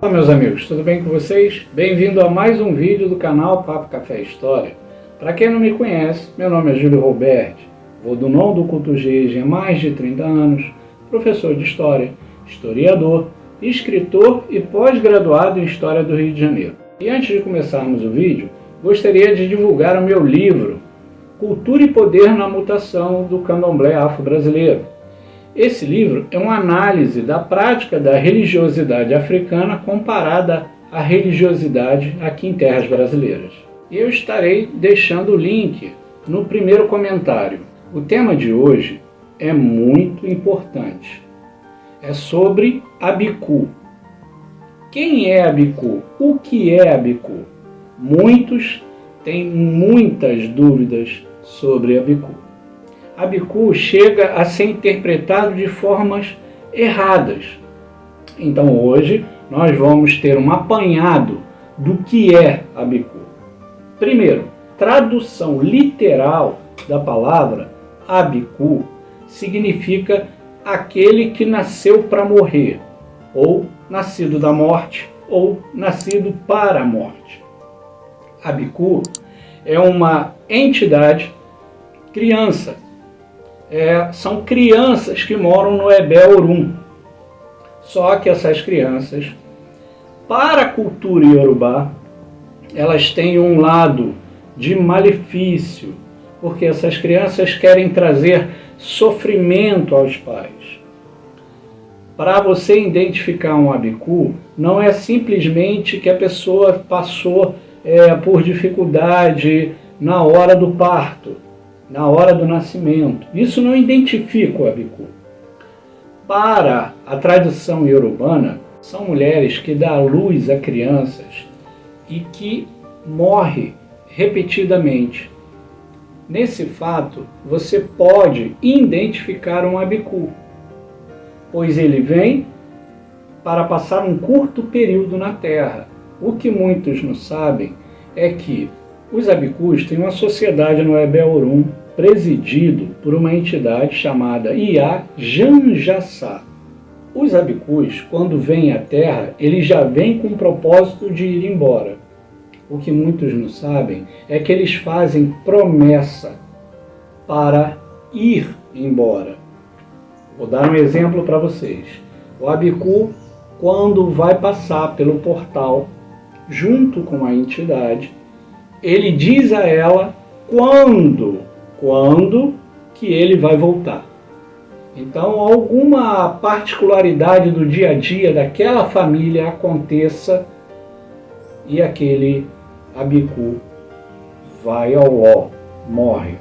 Olá meus amigos, tudo bem com vocês? Bem-vindo a mais um vídeo do canal Papo Café História. Para quem não me conhece, meu nome é Júlio Roberti, vou do Non do Culto Gege há mais de 30 anos, professor de História, historiador, escritor e pós-graduado em História do Rio de Janeiro. E antes de começarmos o vídeo, gostaria de divulgar o meu livro Cultura e Poder na Mutação do Candomblé Afro-Brasileiro. Esse livro é uma análise da prática da religiosidade africana comparada à religiosidade aqui em terras brasileiras. Eu estarei deixando o link no primeiro comentário. O tema de hoje é muito importante. É sobre a bicu. Quem é a bicu? O que é a bicu? Muitos têm muitas dúvidas sobre a bicu. A bicu chega a ser interpretado de formas erradas. Então hoje nós vamos ter um apanhado do que é a bicu. Primeiro, tradução literal da palavra abicu significa aquele que nasceu para morrer, ou nascido da morte, ou nascido para a morte. A bicu é uma entidade criança. São crianças que moram no Ebé Orum. Só que essas crianças, para a cultura iorubá, elas têm um lado de malefício, porque essas crianças querem trazer sofrimento aos pais. Para você identificar um abicu, não é simplesmente que a pessoa passou por dificuldade na hora do parto, na hora do nascimento. Isso não identifica o abicu. Para a tradição iorubana, são mulheres que dão luz a crianças e que morrem repetidamente. Nesse fato, você pode identificar um abicu, pois ele vem para passar um curto período na Terra. O que muitos não sabem é que os abicus têm uma sociedade no Ebé Orum presidido por uma entidade chamada Iá Janjaçá. Os abicus, quando vêm à Terra, eles já vêm com o propósito de ir embora. O que muitos não sabem é que eles fazem promessa para ir embora. Vou dar um exemplo para vocês. O abicu, quando vai passar pelo portal, junto com a entidade, ele diz a ela quando que ele vai voltar. Então, alguma particularidade do dia a dia daquela família aconteça e aquele abicu vai ao ó, morre.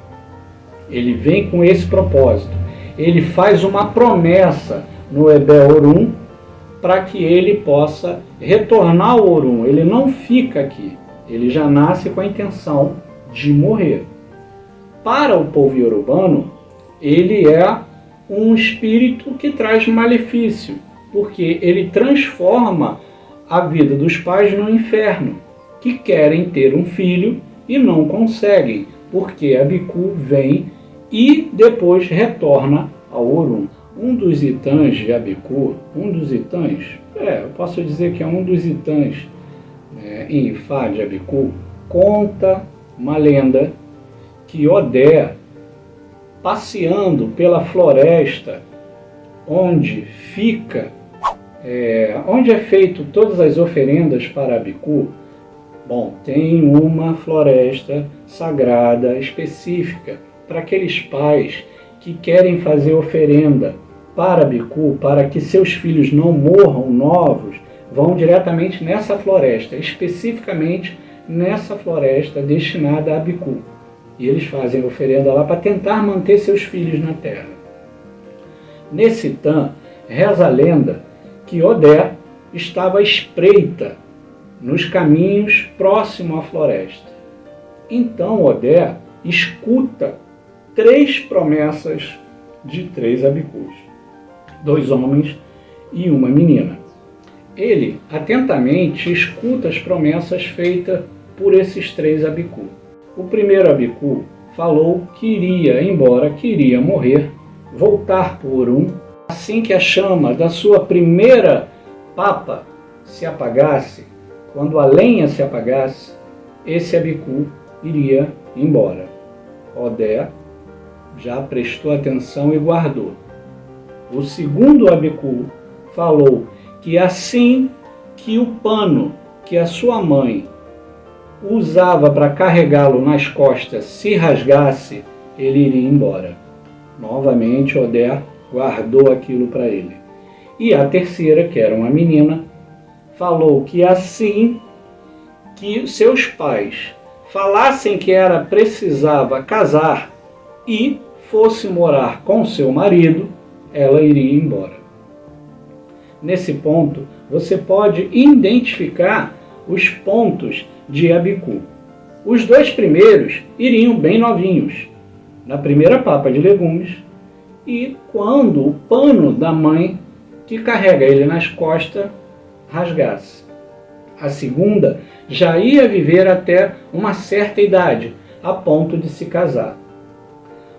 Ele vem com esse propósito. Ele faz uma promessa no Ebé Orum para que ele possa retornar ao Orum. Ele não fica aqui. Ele já nasce com a intenção de morrer. Para o povo iorubano, ele é um espírito que traz malefício, porque ele transforma a vida dos pais no inferno, que querem ter um filho e não conseguem, porque a bicu vem e depois retorna ao Orum. Um dos itãs de abicu, eu posso dizer que é um dos itãs em Ifá de abicu, conta uma lenda que Odé, passeando pela floresta onde onde é feito todas as oferendas para abicu, tem uma floresta sagrada específica para aqueles pais que querem fazer oferenda para abicu, para que seus filhos não morram novos, vão diretamente nessa floresta, especificamente nessa floresta destinada a abicu. E eles fazem oferenda lá para tentar manter seus filhos na terra. Nesse Itã, reza a lenda que Odé estava à espreita nos caminhos próximo à floresta. Então Odé escuta 3 promessas de 3 abicus, 2 homens e uma menina. Ele atentamente escuta as promessas feitas por esses 3 abicus. O primeiro abicu falou que iria embora, que iria morrer, voltar para o Orum, assim que a chama da sua primeira papa se apagasse, quando a lenha se apagasse, esse Abicu iria embora. Odé já prestou atenção e guardou. O segundo Abicu falou que assim que o pano que a sua mãe usava para carregá-lo nas costas se rasgasse, ele iria embora. Novamente, Odé guardou aquilo para ele. E a terceira, que era uma menina, falou que assim que seus pais falassem que precisava casar e fosse morar com seu marido, ela iria embora. Nesse ponto, você pode identificar os pontos de Abicu. Os dois primeiros iriam bem novinhos, na primeira papa de legumes, e quando o pano da mãe que carrega ele nas costas rasgasse. A segunda já ia viver até uma certa idade, a ponto de se casar.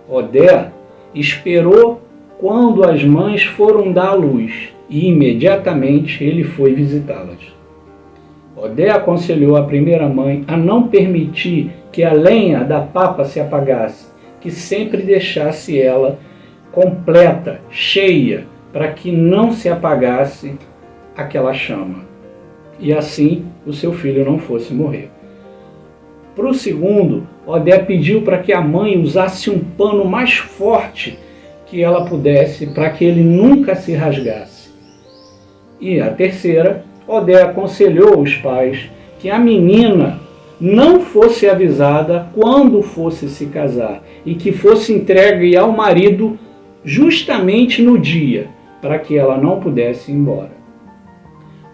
Odé esperou quando as mães foram dar à luz e imediatamente ele foi visitá-las. Odé aconselhou a primeira mãe a não permitir que a lenha da papa se apagasse, que sempre deixasse ela completa, cheia, para que não se apagasse aquela chama. E assim o seu filho não fosse morrer. Para o segundo, Odé pediu para que a mãe usasse um pano mais forte que ela pudesse, para que ele nunca se rasgasse. E a terceira, Odé aconselhou os pais que a menina não fosse avisada quando fosse se casar e que fosse entregue ao marido justamente no dia, para que ela não pudesse ir embora.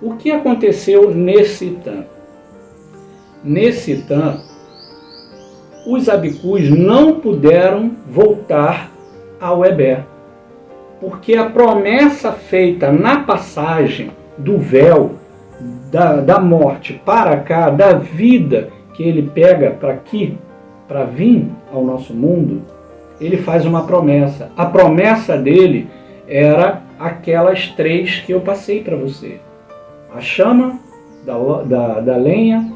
O que aconteceu nesse Itã? Nesse Itã, os Abicus não puderam voltar ao Ebé, porque a promessa feita na passagem do véu, da morte para cá, da vida que ele pega para aqui, para vir ao nosso mundo, ele faz uma promessa. A promessa dele era aquelas três que eu passei para você. A chama da lenha,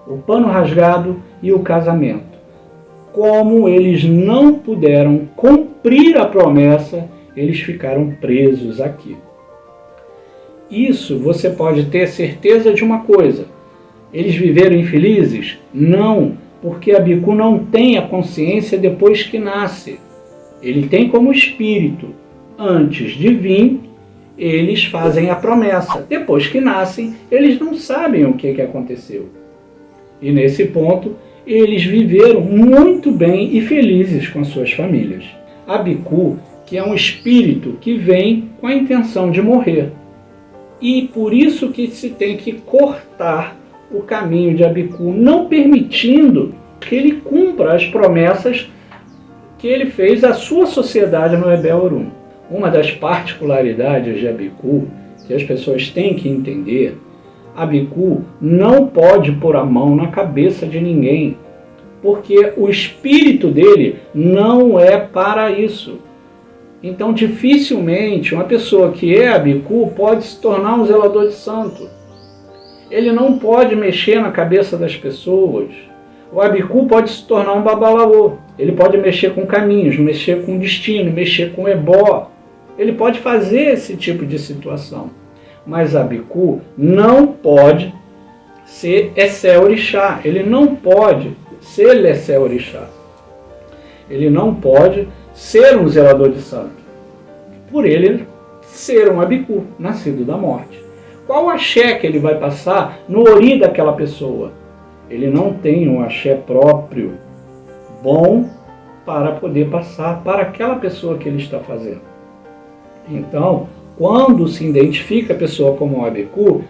o pano rasgado e o casamento. Como eles não puderam cumprir a promessa, eles ficaram presos aqui. Isso você pode ter certeza de uma coisa. Eles viveram infelizes? Não, porque Abicu não tem a consciência depois que nasce. Ele tem como espírito. Antes de vir, eles fazem a promessa. Depois que nascem, eles não sabem o que aconteceu. E nesse ponto, eles viveram muito bem e felizes com as suas famílias. Abicu, que é um espírito que vem com a intenção de morrer. E por isso que se tem que cortar o caminho de Abicu, não permitindo que ele cumpra as promessas que ele fez à sua sociedade no Ebé Orum. Uma das particularidades de Abicu, que as pessoas têm que entender, Abicu não pode pôr a mão na cabeça de ninguém, porque o espírito dele não é para isso. Então, dificilmente, uma pessoa que é Abicu pode se tornar um zelador de santo. Ele não pode mexer na cabeça das pessoas. O Abicu pode se tornar um babalaô. Ele pode mexer com caminhos, mexer com destino, mexer com ebó. Ele pode fazer esse tipo de situação. Mas Abicu não pode ser Essé Orixá. Ele não pode ser Lessé Orixá. Ele não pode ser um zelador de santo, por ele ser um Abicu, nascido da morte. Qual axé que ele vai passar no ori daquela pessoa? Ele não tem um axé próprio, bom, para poder passar para aquela pessoa que ele está fazendo. Então, quando se identifica a pessoa como um Abicu,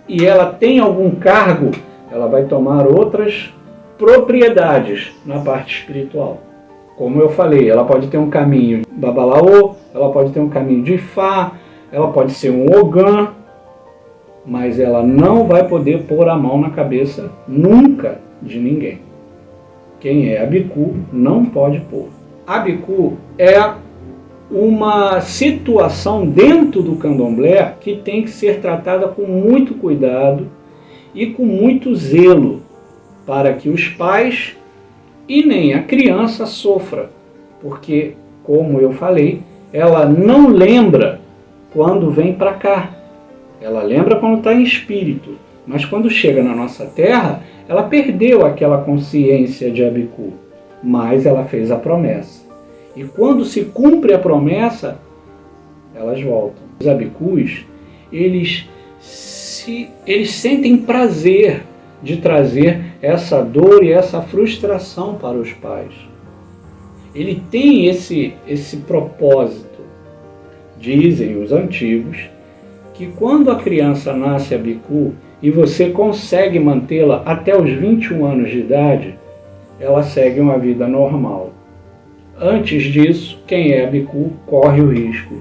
e ela tem algum cargo, ela vai tomar outras propriedades na parte espiritual. Como eu falei, ela pode ter um caminho de babalaô, ela pode ter um caminho de Ifá, ela pode ser um Ogã, mas ela não vai poder pôr a mão na cabeça nunca de ninguém. Quem é Abicu não pode pôr. Abicu é uma situação dentro do candomblé que tem que ser tratada com muito cuidado e com muito zelo, para que os pais e nem a criança sofra, porque, como eu falei, ela não lembra quando vem para cá. Ela lembra quando está em espírito, mas quando chega na nossa terra, ela perdeu aquela consciência de Abiku, mas ela fez a promessa. E quando se cumpre a promessa, elas voltam. Os Abikus, eles sentem prazer de trazer essa dor e essa frustração para os pais. Ele tem esse propósito. Dizem os antigos que quando a criança nasce Abiku e você consegue mantê-la até os 21 anos de idade, ela segue uma vida normal. Antes disso, quem é Abiku corre o risco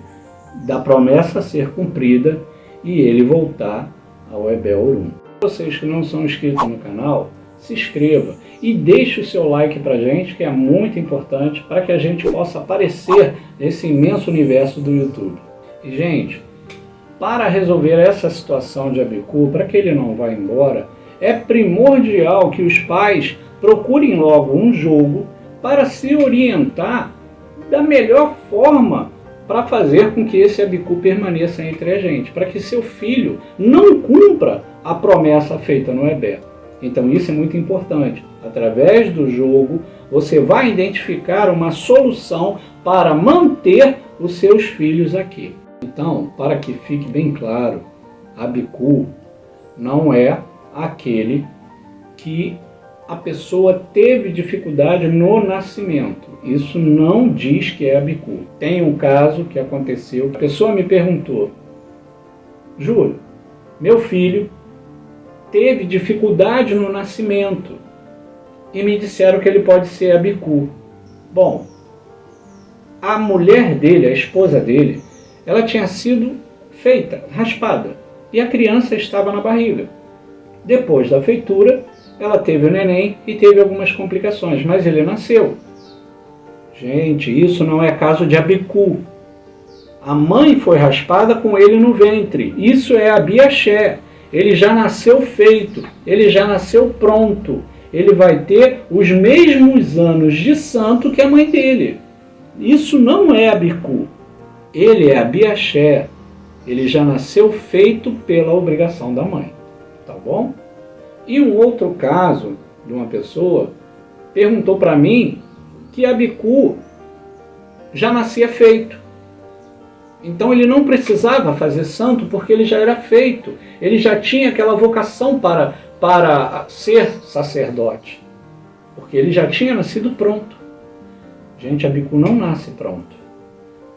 da promessa ser cumprida e ele voltar ao Ebé Orum. Vocês que não são inscritos no canal, se inscreva e deixe o seu like pra gente, que é muito importante para que a gente possa aparecer nesse imenso universo do YouTube. E, gente, para resolver essa situação de Abiku, para que ele não vá embora, é primordial que os pais procurem logo um jogo para se orientar da melhor forma para fazer com que esse Abiku permaneça entre a gente, para que seu filho não cumpra a promessa feita no Ebé. Então isso é muito importante. Através do jogo, você vai identificar uma solução para manter os seus filhos aqui. Então, para que fique bem claro, Abiku não é aquele que a pessoa teve dificuldade no nascimento. Isso não diz que é Abiku. Tem um caso que aconteceu, a pessoa me perguntou: Júlio, meu filho teve dificuldade no nascimento e me disseram que ele pode ser Abiku. Bom, a mulher dele, a esposa dele, ela tinha sido feita, raspada, e a criança estava na barriga. Depois da feitura, ela teve o neném e teve algumas complicações, mas ele nasceu. Gente, isso não é caso de Abiku. A mãe foi raspada com ele no ventre. Isso é Abiaxé. Ele já nasceu feito, ele já nasceu pronto. Ele vai ter os mesmos anos de santo que a mãe dele. Isso não é Abiku. Ele é Abiaxé. Ele já nasceu feito pela obrigação da mãe. Tá bom? E um outro caso de uma pessoa perguntou para mim que Abiku já nascia feito. Então ele não precisava fazer santo porque ele já era feito. Ele já tinha aquela vocação para ser sacerdote. Porque ele já tinha nascido pronto. Gente, Abiku não nasce pronto.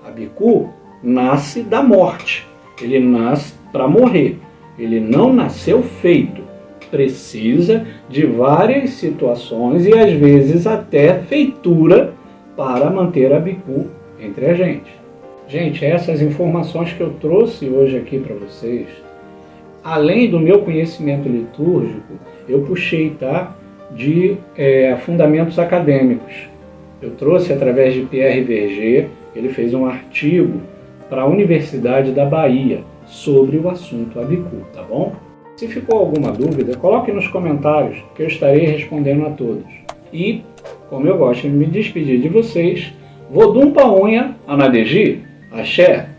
Abiku nasce da morte. Ele nasce para morrer. Ele não nasceu feito. Precisa de várias situações e às vezes até feitura para manter Abiku entre a gente. Gente, essas informações que eu trouxe hoje aqui para vocês, além do meu conhecimento litúrgico, eu puxei, de fundamentos acadêmicos. Eu trouxe através de Pierre Verger, ele fez um artigo para a Universidade da Bahia sobre o assunto Abiku, tá bom? Se ficou alguma dúvida, coloque nos comentários que eu estarei respondendo a todos. E, como eu gosto de me despedir de vocês, Vodum Paunha Anadeji, Axé.